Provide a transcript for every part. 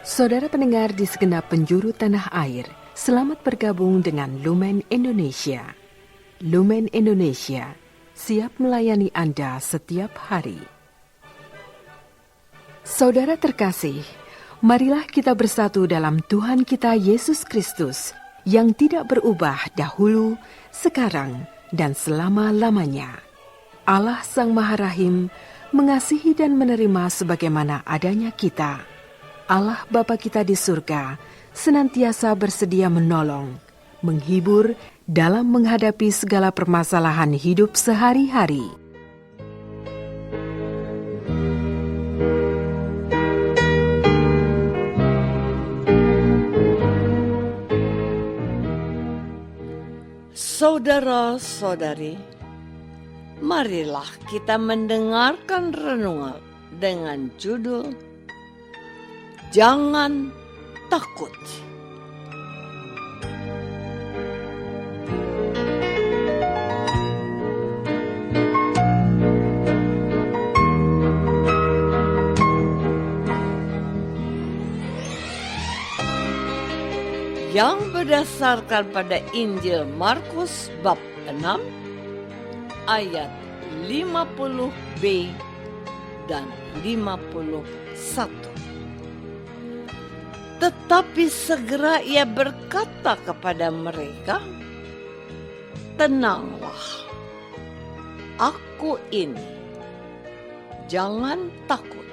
Saudara pendengar di segenap penjuru tanah air, selamat bergabung dengan Lumen Indonesia. Lumen Indonesia siap melayani Anda setiap hari. Saudara terkasih, marilah kita bersatu dalam Tuhan kita Yesus Kristus yang tidak berubah dahulu, sekarang, dan selama-lamanya. Allah Sang Maha Rahim mengasihi dan menerima sebagaimana adanya kita. Allah Bapa kita di surga senantiasa bersedia menolong, menghibur dalam menghadapi segala permasalahan hidup sehari-hari. Saudara-saudari, marilah kita mendengarkan renungan dengan judul Jangan Takut. Yang berdasarkan pada Injil Markus bab 6 ayat 50b dan 51. Tetapi segera ia berkata kepada mereka, "Tenanglah, aku ini, jangan takut."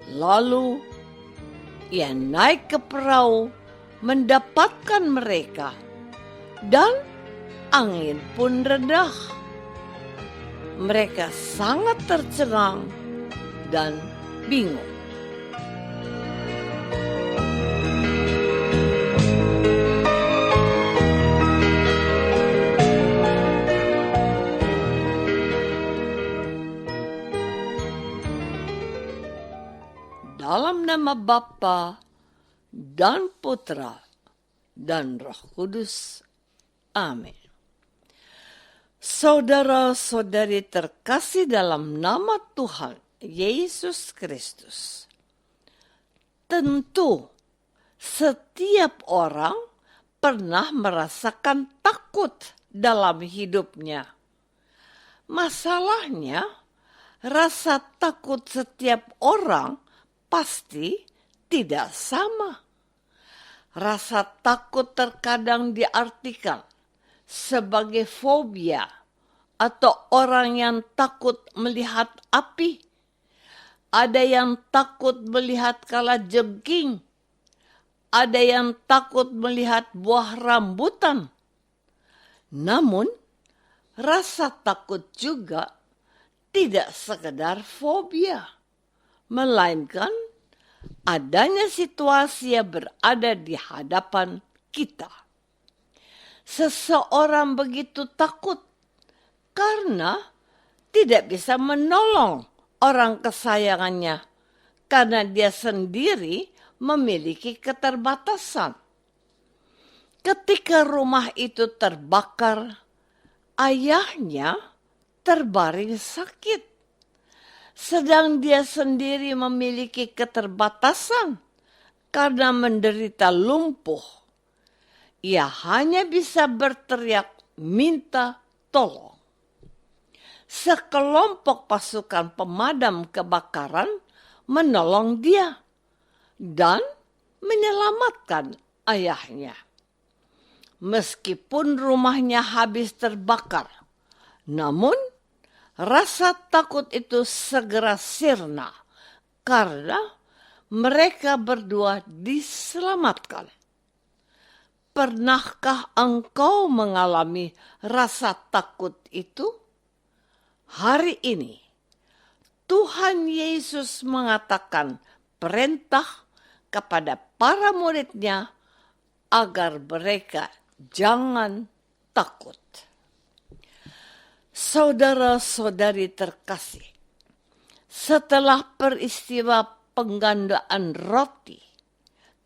Lalu ia naik ke perahu mendapatkan mereka, dan angin pun redah. Mereka sangat tercengang dan bingung. Dalam nama Bapa dan Putra dan Roh Kudus. Amin. Saudara-saudari terkasih dalam nama Tuhan Yesus Kristus. Tentu setiap orang pernah merasakan takut dalam hidupnya. Masalahnya, rasa takut setiap orang pasti tidak sama. Rasa takut terkadang diartikan sebagai fobia atau orang yang takut melihat api. Ada yang takut melihat kalajengking. Ada yang takut melihat buah rambutan. Namun, rasa takut juga tidak sekedar fobia, melainkan adanya situasi yang berada di hadapan kita. Seseorang begitu takut karena tidak bisa menolong orang kesayangannya karena dia sendiri memiliki keterbatasan. Ketika rumah itu terbakar, ayahnya terbaring sakit. Sedang dia sendiri memiliki keterbatasan karena menderita lumpuh. Ia hanya bisa berteriak minta tolong. Sekelompok pasukan pemadam kebakaran menolong dia dan menyelamatkan ayahnya. Meskipun rumahnya habis terbakar, namun rasa takut itu segera sirna karena mereka berdua diselamatkan. Pernahkah engkau mengalami rasa takut itu? Hari ini, Tuhan Yesus mengatakan perintah kepada para murid-Nya agar mereka jangan takut. Saudara-saudari terkasih, setelah peristiwa penggandaan roti,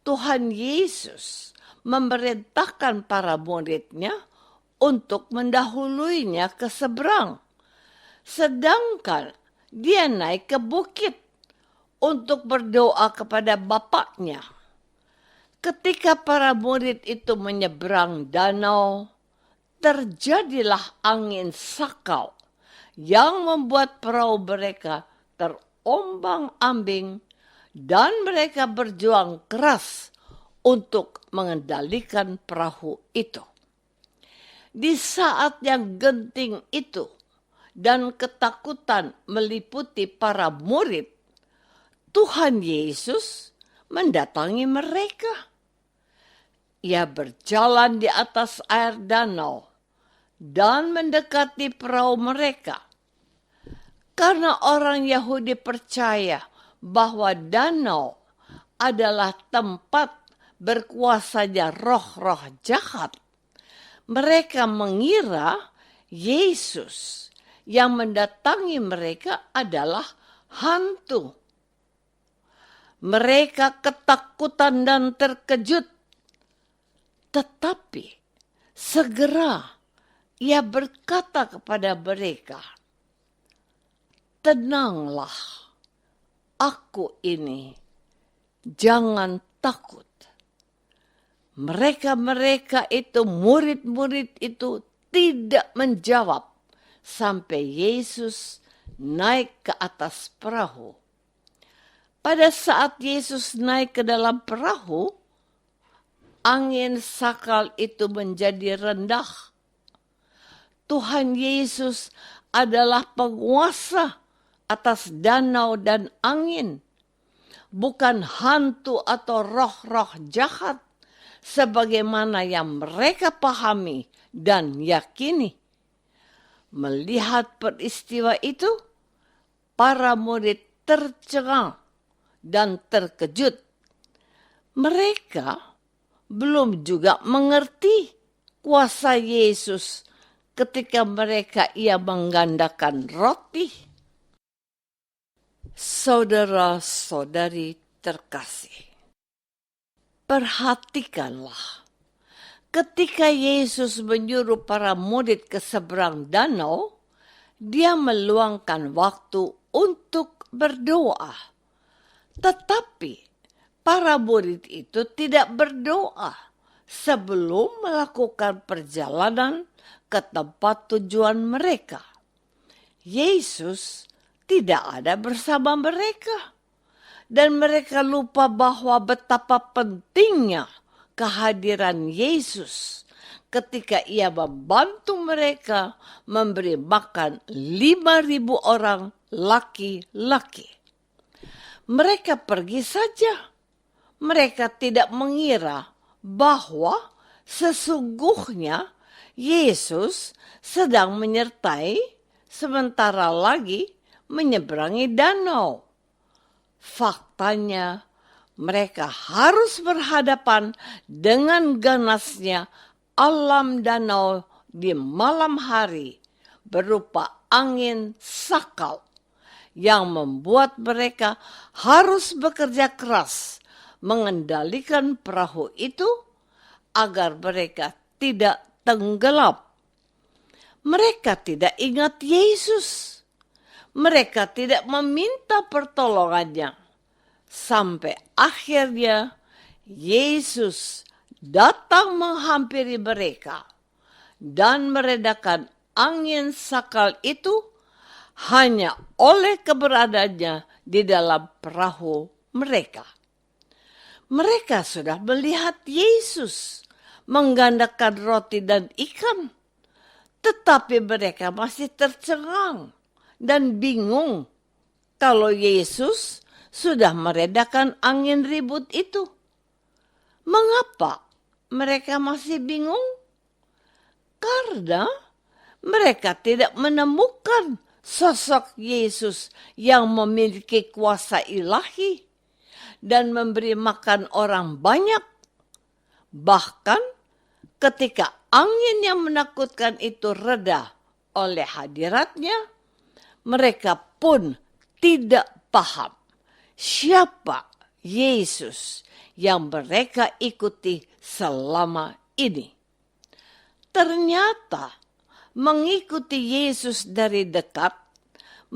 Tuhan Yesus memerintahkan para murid-Nya untuk mendahuluinya ke seberang. Sedangkan dia naik ke bukit untuk berdoa kepada Bapaknya. Ketika para murid itu menyeberang danau, terjadilah angin sakau yang membuat perahu mereka terombang-ambing dan mereka berjuang keras untuk mengendalikan perahu itu. Di saat yang genting itu dan ketakutan meliputi para murid, Tuhan Yesus mendatangi mereka. Ia berjalan di atas air danau dan mendekati perahu mereka. Karena orang Yahudi percaya bahwa danau adalah tempat berkuasanya roh-roh jahat, mereka mengira Yesus yang mendatangi mereka adalah hantu. Mereka ketakutan dan terkejut. Tetapi segera ia berkata kepada mereka, "Tenanglah, aku ini, jangan takut." Mereka itu, murid-murid itu tidak menjawab sampai Yesus naik ke atas perahu. Pada saat Yesus naik ke dalam perahu, angin sakal itu menjadi rendah. Tuhan Yesus adalah penguasa atas danau dan angin, bukan hantu atau roh-roh jahat sebagaimana yang mereka pahami dan yakini. Melihat peristiwa itu, para murid tercengang dan terkejut. Mereka belum juga mengerti kuasa Yesus ketika ia menggandakan roti. Saudara-saudari terkasih, perhatikanlah ketika Yesus menyuruh para murid ke seberang danau, dia meluangkan waktu untuk berdoa. Tetapi para murid itu tidak berdoa sebelum melakukan perjalanan ke tempat tujuan mereka. Yesus tidak ada bersama mereka. Dan mereka lupa bahwa betapa pentingnya kehadiran Yesus ketika ia membantu mereka memberi makan 5.000 orang laki-laki. Mereka pergi saja. Mereka tidak mengira bahwa sesungguhnya Yesus sedang menyertai sementara lagi menyeberangi danau. Faktanya, mereka harus berhadapan dengan ganasnya alam danau di malam hari berupa angin sakal yang membuat mereka harus bekerja keras mengendalikan perahu itu agar mereka tidak tenggelam. Mereka tidak ingat Yesus. Mereka tidak meminta pertolongannya. Sampai akhirnya Yesus datang menghampiri mereka dan meredakan angin sakal itu hanya oleh keberadaannya di dalam perahu mereka. Mereka sudah melihat Yesus menggandakan roti dan ikan, tetapi mereka masih tercengang dan bingung kalau Yesus sudah meredakan angin ribut itu. Mengapa mereka masih bingung? Karena mereka tidak menemukan sosok Yesus yang memiliki kuasa ilahi dan memberi makan orang banyak. Bahkan ketika angin yang menakutkan itu reda oleh hadiratnya, mereka pun tidak paham siapa Yesus yang mereka ikuti selama ini. Ternyata mengikuti Yesus dari dekat,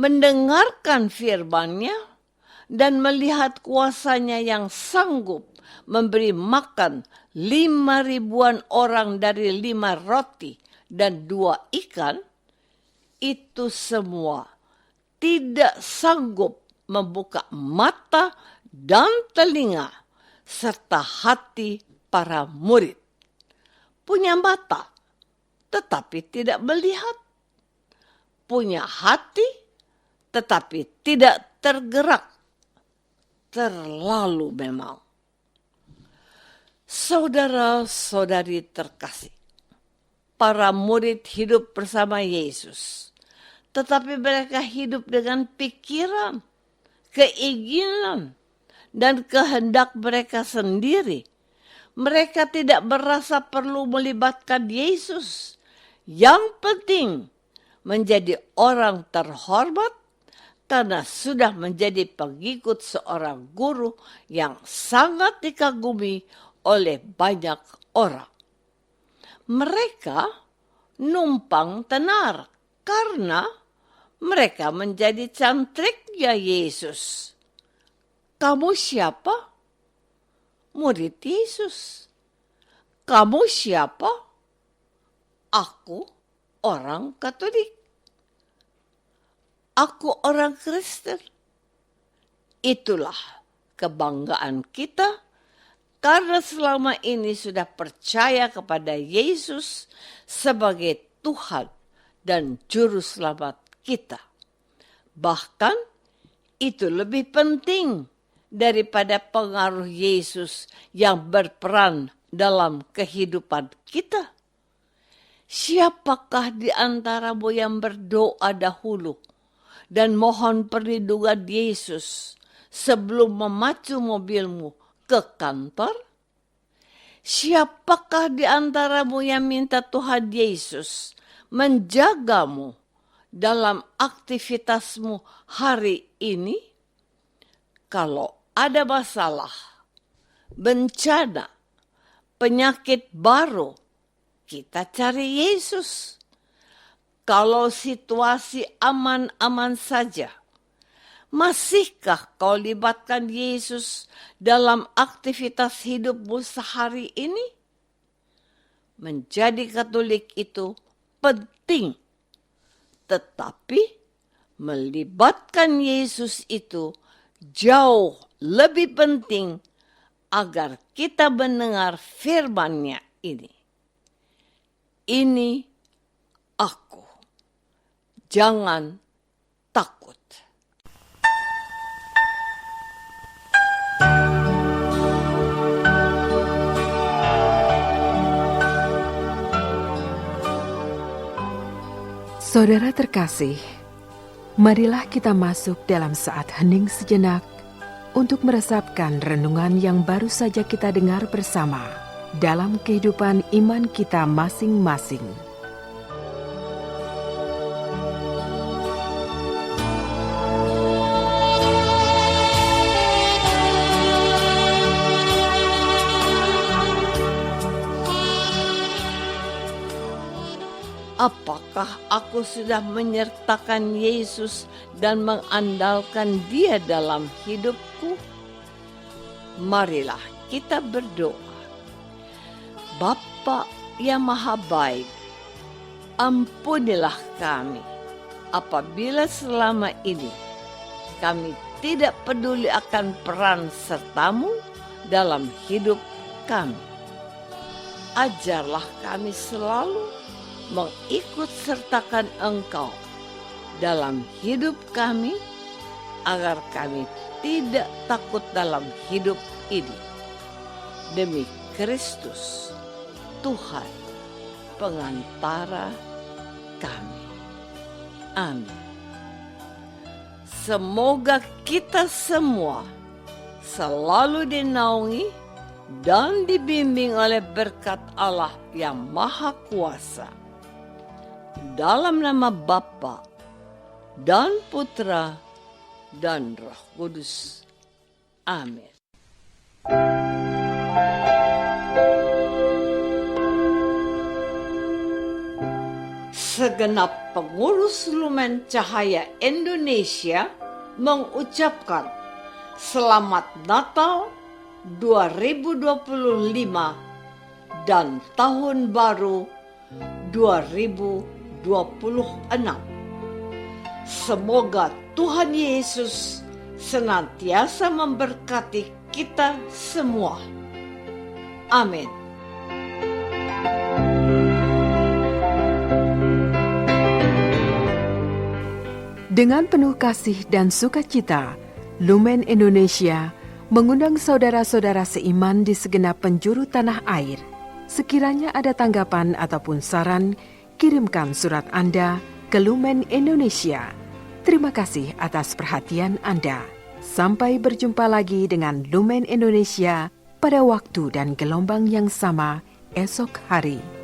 mendengarkan firman-Nya, dan melihat kuasanya yang sanggup memberi makan 5.000 orang dari 5 roti dan 2 ikan, itu semua tidak sanggup membuka mata dan telinga serta hati para murid. Punya mata, tetapi tidak melihat. Punya hati, tetapi tidak tergerak. Terlalu memang. Saudara-saudari terkasih, para murid hidup bersama Yesus, tetapi mereka hidup dengan pikiran, keinginan, dan kehendak mereka sendiri. Mereka tidak merasa perlu melibatkan Yesus. Yang penting menjadi orang terhormat karena sudah menjadi pengikut seorang guru yang sangat dikagumi oleh banyak orang. Mereka numpang tenar karena mereka menjadi cantriknya Yesus. Kamu siapa? Murid Yesus. Kamu siapa? Aku orang Katolik. Aku orang Kristen. Itulah kebanggaan kita karena selama ini sudah percaya kepada Yesus sebagai Tuhan dan Juru Selamat kita. Bahkan itu lebih penting daripada pengaruh Yesus yang berperan dalam kehidupan kita. Siapakah di antaramu yang berdoa dahulu dan mohon perlindungan Yesus sebelum memacu mobilmu ke kantor? Siapakah di antaramu yang minta Tuhan Yesus menjagamu dalam aktivitasmu hari ini? Kalau ada masalah, bencana, penyakit baru, kita cari Yesus. Kalau situasi aman-aman saja, masihkah kau libatkan Yesus dalam aktivitas hidupmu sehari ini? Menjadi Katolik itu penting, tetapi melibatkan Yesus itu jauh lebih penting agar kita mendengar firman-Nya ini. Ini aku. Jangan takut. Saudara terkasih, marilah kita masuk dalam saat hening sejenak untuk meresapkan renungan yang baru saja kita dengar bersama dalam kehidupan iman kita masing-masing. Apakah aku sudah menyertakan Yesus dan mengandalkan Dia dalam hidupku? Marilah kita berdoa. Bapa yang Maha Baik, ampunilah kami apabila selama ini kami tidak peduli akan peran serta-Mu dalam hidup kami. Ajarlah kami selalu mengikut sertakan Engkau dalam hidup kami, agar kami tidak takut dalam hidup ini. Demi Kristus, Tuhan, pengantara kami. Amin. Semoga kita semua selalu dinaungi dan dibimbing oleh berkat Allah yang Maha Kuasa. Dalam nama Bapa dan Putra dan Roh Kudus. Amin. Segenap pengurus Lumen Cahaya Indonesia mengucapkan Selamat Natal 2025 dan Tahun Baru 2026. Semoga Tuhan Yesus senantiasa memberkati kita semua. Amin. Dengan penuh kasih dan sukacita, Lumen Indonesia mengundang saudara-saudara seiman di segenap penjuru tanah air. Sekiranya ada tanggapan ataupun saran, kirimkan surat Anda ke Lumen Indonesia. Terima kasih atas perhatian Anda. Sampai berjumpa lagi dengan Lumen Indonesia pada waktu dan gelombang yang sama esok hari.